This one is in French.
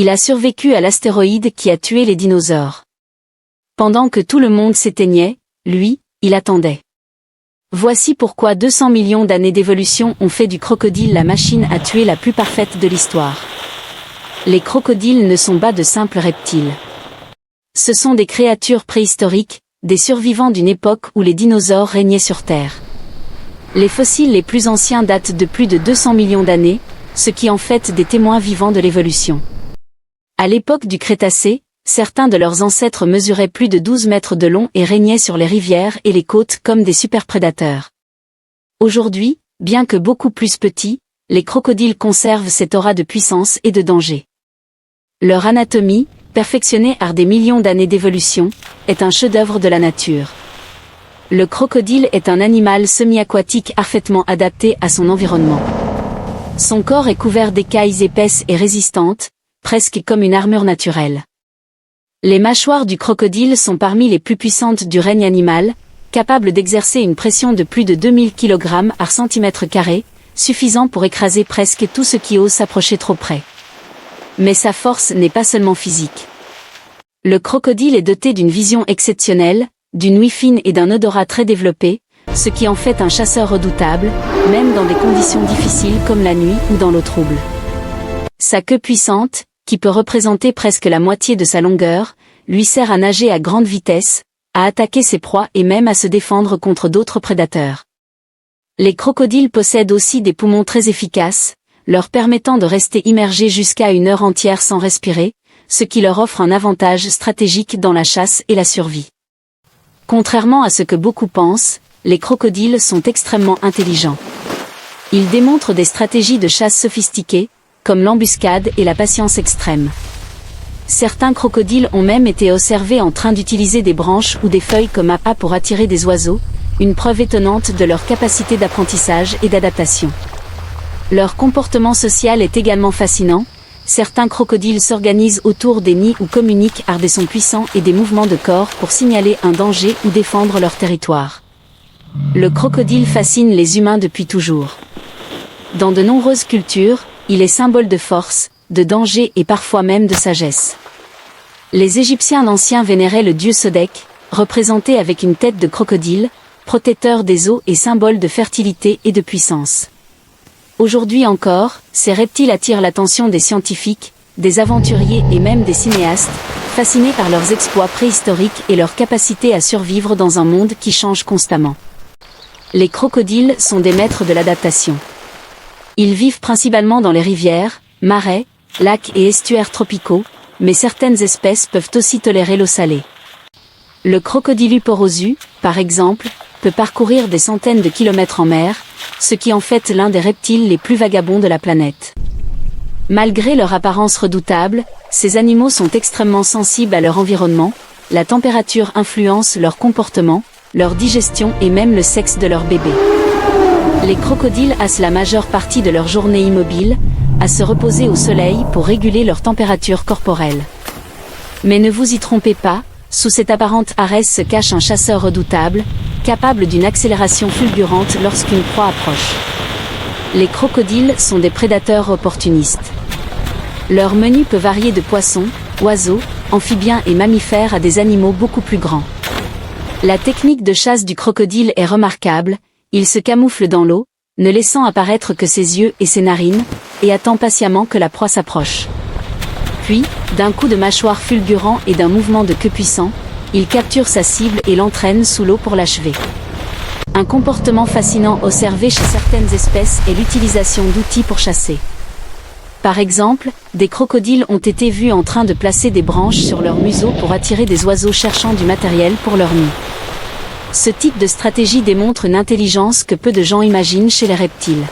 Il a survécu à l'astéroïde qui a tué les dinosaures. Pendant que tout le monde s'éteignait, lui, il attendait. Voici pourquoi 200 millions d'années d'évolution ont fait du crocodile la machine à tuer la plus parfaite de l'histoire. Les crocodiles ne sont pas de simples reptiles. Ce sont des créatures préhistoriques, des survivants d'une époque où les dinosaures régnaient sur Terre. Les fossiles les plus anciens datent de plus de 200 millions d'années, ce qui en fait des témoins vivants de l'évolution. À l'époque du Crétacé, certains de leurs ancêtres mesuraient plus de 12 mètres de long et régnaient sur les rivières et les côtes comme des superprédateurs. Aujourd'hui, bien que beaucoup plus petits, les crocodiles conservent cette aura de puissance et de danger. Leur anatomie, perfectionnée par des millions d'années d'évolution, est un chef-d'œuvre de la nature. Le crocodile est un animal semi-aquatique parfaitement adapté à son environnement. Son corps est couvert d'écailles épaisses et résistantes, presque comme une armure naturelle. Les mâchoires du crocodile sont parmi les plus puissantes du règne animal, capables d'exercer une pression de plus de 2000 kg par cm², suffisant pour écraser presque tout ce qui ose s'approcher trop près. Mais sa force n'est pas seulement physique. Le crocodile est doté d'une vision exceptionnelle, d'une ouïe fine et d'un odorat très développé, ce qui en fait un chasseur redoutable, même dans des conditions difficiles comme la nuit ou dans l'eau trouble. Sa queue puissante, qui peut représenter presque la moitié de sa longueur, lui sert à nager à grande vitesse, à attaquer ses proies et même à se défendre contre d'autres prédateurs. Les crocodiles possèdent aussi des poumons très efficaces, leur permettant de rester immergés jusqu'à une heure entière sans respirer, ce qui leur offre un avantage stratégique dans la chasse et la survie. Contrairement à ce que beaucoup pensent, les crocodiles sont extrêmement intelligents. Ils démontrent des stratégies de chasse sophistiquées, comme l'embuscade et la patience extrême. Certains crocodiles ont même été observés en train d'utiliser des branches ou des feuilles comme appât pour attirer des oiseaux, une preuve étonnante de leur capacité d'apprentissage et d'adaptation. Leur comportement social est également fascinant. Certains crocodiles s'organisent autour des nids ou communiquent par des sons puissants et des mouvements de corps pour signaler un danger ou défendre leur territoire. Le crocodile fascine les humains depuis toujours. Dans de nombreuses cultures, il est symbole de force, de danger et parfois même de sagesse. Les Égyptiens anciens vénéraient le dieu Sodek, représenté avec une tête de crocodile, protecteur des eaux et symbole de fertilité et de puissance. Aujourd'hui encore, ces reptiles attirent l'attention des scientifiques, des aventuriers et même des cinéastes, fascinés par leurs exploits préhistoriques et leur capacité à survivre dans un monde qui change constamment. Les crocodiles sont des maîtres de l'adaptation. Ils vivent principalement dans les rivières, marais, lacs et estuaires tropicaux, mais certaines espèces peuvent aussi tolérer l'eau salée. Le crocodile porosu, par exemple, peut parcourir des centaines de kilomètres en mer, ce qui en fait l'un des reptiles les plus vagabonds de la planète. Malgré leur apparence redoutable, ces animaux sont extrêmement sensibles à leur environnement, la température influence leur comportement, leur digestion et même le sexe de leur bébé. Les crocodiles passent la majeure partie de leur journée immobile, à se reposer au soleil pour réguler leur température corporelle. Mais ne vous y trompez pas, sous cette apparente paresse se cache un chasseur redoutable, capable d'une accélération fulgurante lorsqu'une proie approche. Les crocodiles sont des prédateurs opportunistes. Leur menu peut varier de poissons, oiseaux, amphibiens et mammifères à des animaux beaucoup plus grands. La technique de chasse du crocodile est remarquable, il se camoufle dans l'eau, ne laissant apparaître que ses yeux et ses narines, et attend patiemment que la proie s'approche. Puis, d'un coup de mâchoire fulgurant et d'un mouvement de queue puissant, il capture sa cible et l'entraîne sous l'eau pour l'achever. Un comportement fascinant observé chez certaines espèces est l'utilisation d'outils pour chasser. Par exemple, des crocodiles ont été vus en train de placer des branches sur leur museau pour attirer des oiseaux cherchant du matériel pour leur nid. Ce type de stratégie démontre une intelligence que peu de gens imaginent chez les reptiles.